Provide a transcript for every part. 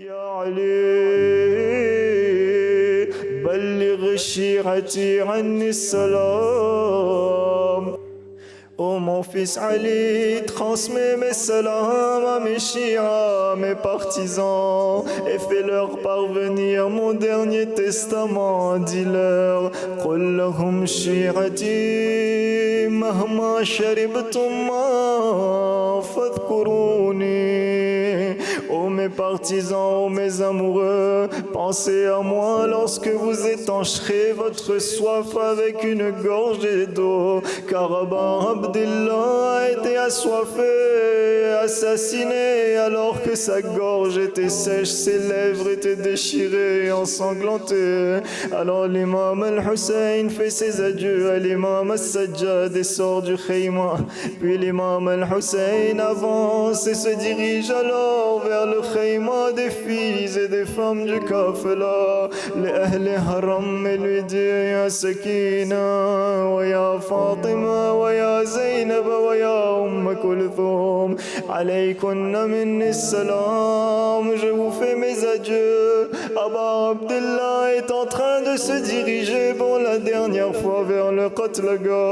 يا علي بلغ شيعتي عني السلام. Ô mon fils Ali, transmets mes salams à mes chiites, mes partisans, et fais-leur parvenir mon dernier testament. Dis-leur, قل لهم شيعتي مهما شربتم ماء فاذكروني. Ô mes partisans, ô mes amoureux, pensez à moi lorsque vous étancherez votre soif avec une gorgée d'eau, car Aba Abdillah a été assoiffé, assassiné, alors que sa gorge était sèche, ses lèvres étaient déchirées et ensanglantées. Alors l'imam al-Hussein fait ses adieux à l'imam al-Sajjad et sort du khayma. Puis l'imam al-Hussein avance et se dirige alors vers le khayma des filles et des femmes du kafala. Les Ahl Haram lui dit Ya Sakina, wa ya Fatima, wa ya Zainab, wa ya Kulthum, alaykunna minni salam. Je vous fais mes adieux. Aba Abdillah est en train de se diriger pour la dernière fois vers le Qatlaga.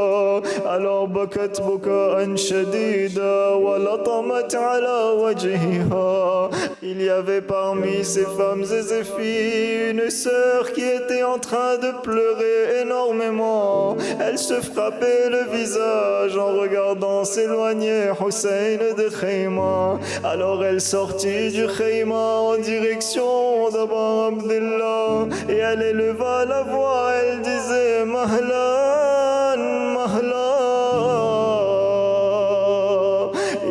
Alors bakat bukaan shadida wa latamat ala wajhiha. Il y avait parmi ces femmes et ces filles une sœur qui était en train de pleurer énormément. Elle se frappait le visage en regardant s'éloigner Hussein de Khayma. Alors elle sortit du Khayma en direction d'Aba Abdillah et elle éleva la voix, elle disait Mahlan, Mahlan,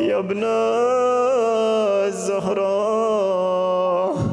Yabna Zahra.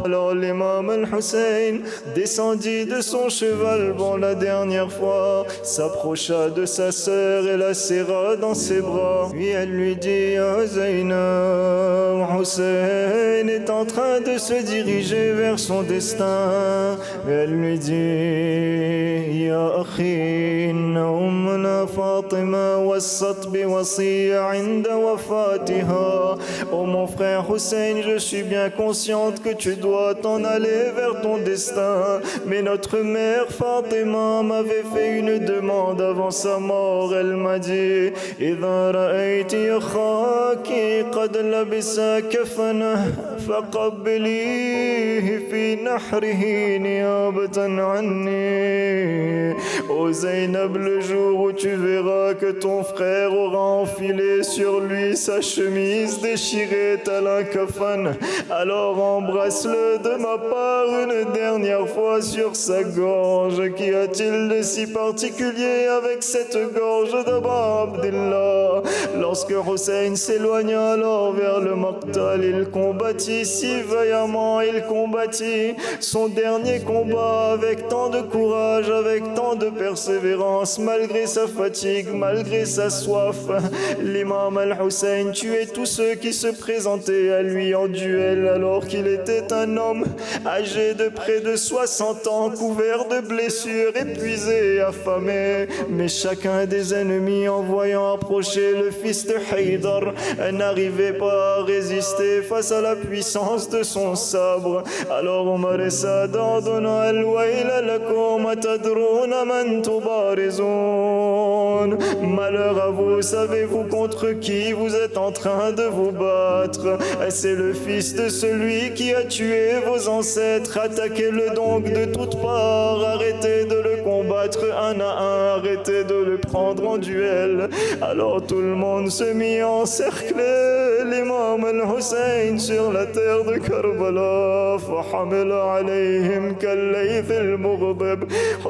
Alors l'imam al-Hussein descendit de son cheval pour la dernière fois, s'approcha de sa sœur et la serra dans ses bras. Puis elle lui dit Ya Zainab, Hussein est en train de se diriger vers son destin. Et elle lui dit Ya akhi, inna ummana Fatima wassat bi wasiya inda wafatiha. Oh mon frère Hussein, je suis bien consciente que tu dois t'en aller vers ton destin, mais notre mère Fatima m'avait fait une demande avant sa mort. Elle m'a dit إذا رأيت أخاك قد لبس كفنه فقبليه في نحره نيابة عني. Ô Zainab, le jour où tu verras que ton frère aura enfilé sur lui sa chemise déchirée tel un kafan, alors embrasse-le de ma part une dernière fois sur sa gorge. Qu'y a-t-il de si particulier avec cette gorge d'Aba Abdillah? Lorsque Hussein s'éloigna alors vers le Maqtal, il combattit si vaillamment, il combattit son dernier combat avec tant de courage, avec tant de persévérance, malgré sa fatigue, malgré sa soif. L'imam al-Hussein tuait tous ceux qui se présentaient à lui en duel alors qu'il était un homme âgé de près de 60 ans, couvert de blessures, épuisé et affamé. Mais chacun des ennemis, en voyant approcher le fils de Haydar, n'arrivait pas à résister face à la puissance de son sabre. Alors Omar et Saad ordonna Al-Wayla lakum atadruna man tubarizun. Malheur à vous, savez-vous contre qui vous êtes en train de vous battre? C'est le fils de celui qui a tué vos ancêtres. Attaquez-le donc de toutes parts, arrêtez de le combattre un à un, arrêtez de le prendre en duel. Alors tout le monde se mit à encercler l'imam al-Hussein sur la terre de Karbala.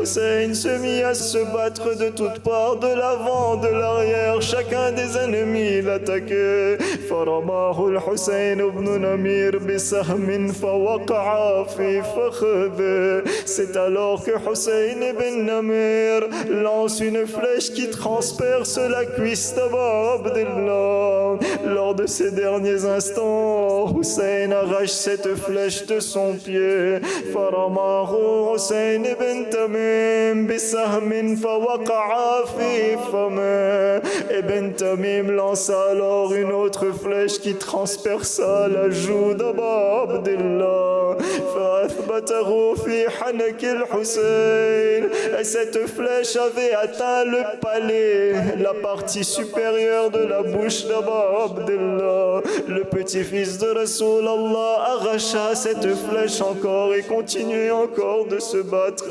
Hussein se mit à se battre de toutes parts, de l'avant, de l'arrière. Chacun des ennemis l'attaquait. فرماه الحسين بن نمير بسهم فوقع في فخذه. C'est alors que Hussein ibn Namir lance une flèche qui transperce la cuisse d'Aba Abdillah. Lors de ces derniers instants, Hussein arrache cette flèche de son pied. فرماه حسين بن تميم بسهم فوقع في فمه. Ibn Tamim lança alors une autre flèche qui transperça la joue d'Aba Abdillah. فأثبته في حنك الحسين. Et cette flèche avait atteint le palais, la partie supérieure de la bouche d'Aba Abdullah. Le petit-fils de Rasulallah arracha cette flèche encore et continuait encore de se battre.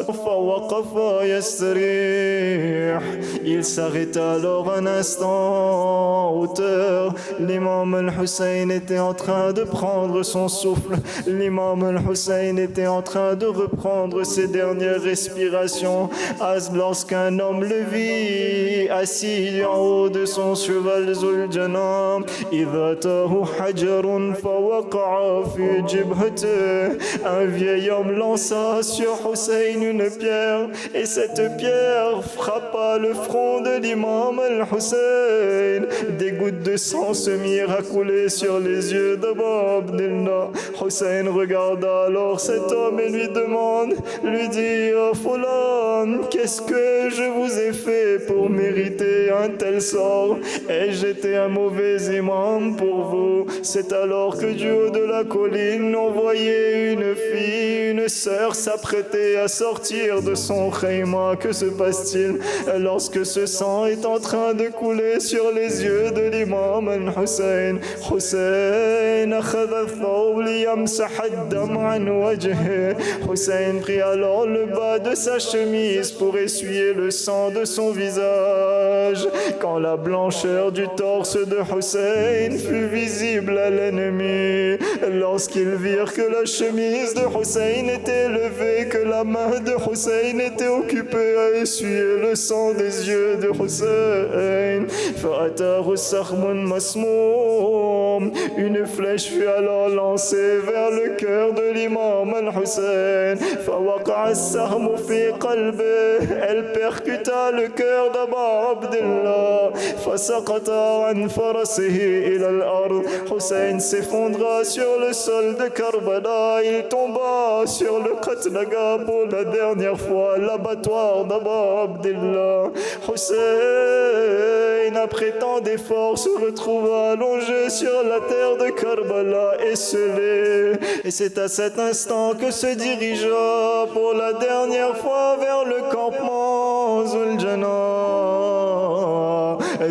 Il s'arrêta alors un instant en hauteur. L'imam al-Hussein était en train de prendre son souffle. L'imam al-Hussein était en train de reprendre ses dernières respirations. Lorsqu'un homme le vit assis en haut de son cheval Zuljanah, un vieil homme lança sur Hussein une pierre et cette pierre frappa le front de l'imam al-Hussein. Des gouttes de sang se mirent à couler sur les yeux d'Aba Abdullah. Hussein regarda alors cet homme et lui dit « Fulan, qu'est-ce que je vous ai fait pour mériter un tel sort? Ai-je été un mauvais imam pour vous ?» C'est alors que du haut de la colline, on voyait une fille, une sœur s'apprêter à sortir de son khayma. Que se passe-t-il lorsque ce sang est en train de couler sur les yeux de l'imam al-Hussein? Hussein prit alors le bas de sa chemise pour essuyer le sang de son visage. Quand la blancheur du torse de Hussein fut visible à l'ennemi, lorsqu'ils virent que la chemise de Hussein était levée, que la main de Hussein était occupée à essuyer le sang des yeux de Hussein, une flèche fut alors lancée vers le cœur de l'imam al-Hussein. Elle percuta le cœur d'Aba Abdullah. Hussein s'effondra sur le sol de Karbala. Il tomba sur le Khatlaga pour la dernière fois, l'abattoir d'Aba Abdullah. Hussein, après tant d'efforts, se retrouva allongé sur la terre de Karbala, esselé. Et c'est à cet instant que se dirigea pour la dernière fois vers le campement Zuljanah.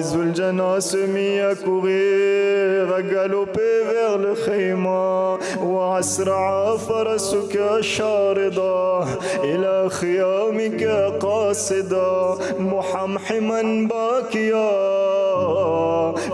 Zuljanah se mit à courir, à galoper vers le khayma. وأسرع فرسك شاردا إلى خيامك قاصدا محمحما باكيا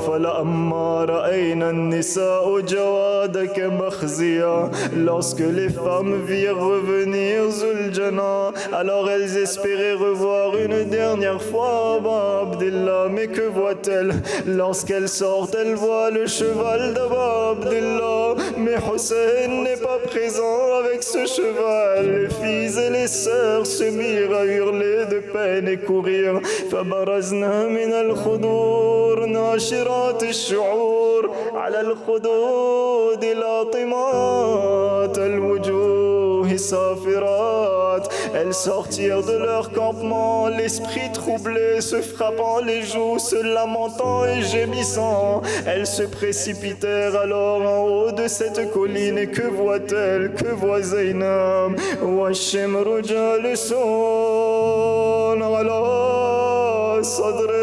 فلما رأينا النساء جوادك مخزيا. Lorsque les femmes virent revenir Zuljanah, alors elles espéraient revoir une dernière fois Aba Abdullah. Mais que voit-elle? Lorsqu'elle sort, elle voit le cheval d'Aba Abdullah. Mais Hussein n'est pas présent avec ce cheval. Les filles et les sœurs se mirent à hurler de peine et courir. فبرزنا من الخدور ناشرات الشعور على الخدود لاطمات الوجوه صافرات. Elles sortirent de leur campement, l'esprit troublé, se frappant les joues, se lamentant et gémissant. Elles se précipitèrent alors en haut de cette colline. Et que voit-elle? Que voit Zainab? والشمر جالس على صدرك.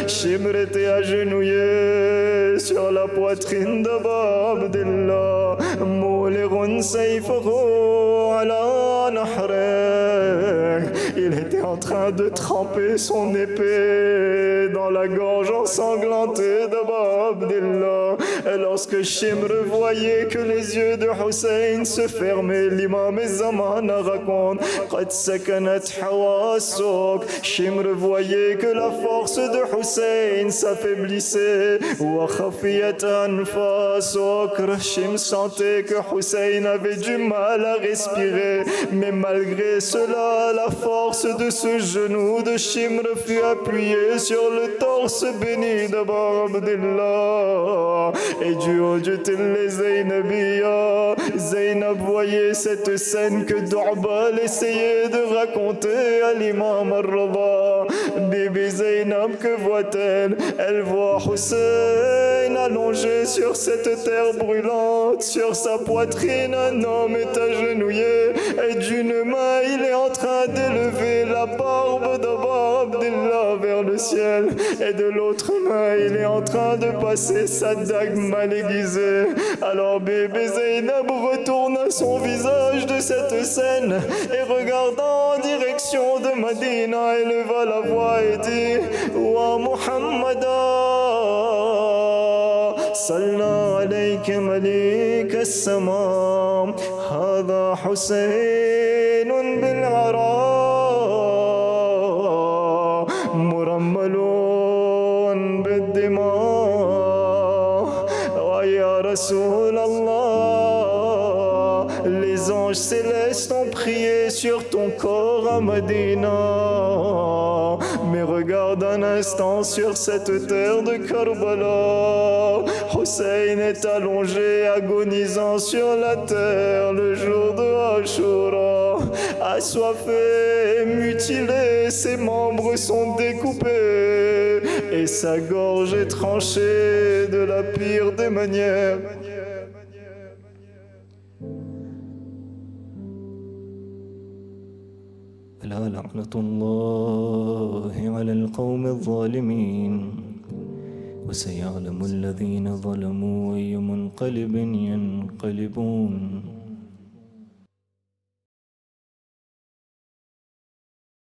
Shimr était agenouillé sur la poitrine d'Aba Abdullah. مولغ سيفه على نحرك. Il était en train de tremper son épée dans la gorge ensanglantée d'Aba Abdullah. Et lorsque Shimr voyait que les yeux de Hussein se fermaient, l'imam Zaman raconte قد سكنت حواسك. Shimr voyait que la force de Hussein s'affaiblissait. وخفيت أنفاسك. Shimr sentait que Hussein avait du mal à respirer, mais malgré cela, la force de ce le genou de Shimr fut appuyé sur le torse béni d'Aba Abdillah. Et du haut du Télé Zainabia, Zainab voyait cette scène que Du'bal essayait de raconter à l'imam al-Rada. Bibi Zainab, que voit-elle? Elle voit Hussein allongé sur cette terre brûlante. Sur sa poitrine, un homme est agenouillé et d'une main, il est en train d'élever la barbe d'Aba Abdillah vers le ciel. Et de l'autre main, il est en train de passer sa dague mal aiguisée. Alors bébé Zainab retourna son visage de cette scène et regardant en direction de Madina, éleva la voix et dit: Wa Muhammada Salla alayka malik as-sama, Hada Hussein bil-ara, murammalun bid-dima, wa ya Rasul Allah, les anges célestes ont prié sur ton corps à Madina. Mais regarde un instant sur cette terre de Karbala. Hussein est allongé, agonisant sur la terre le jour de Ashura. Assoiffé, mutilé, ses membres sont découpés et sa gorge est tranchée de la pire des manières. ألا لعنة الله على القوم الظالمين وسيعلم الذين ظلموا أي منقلب ينقلبون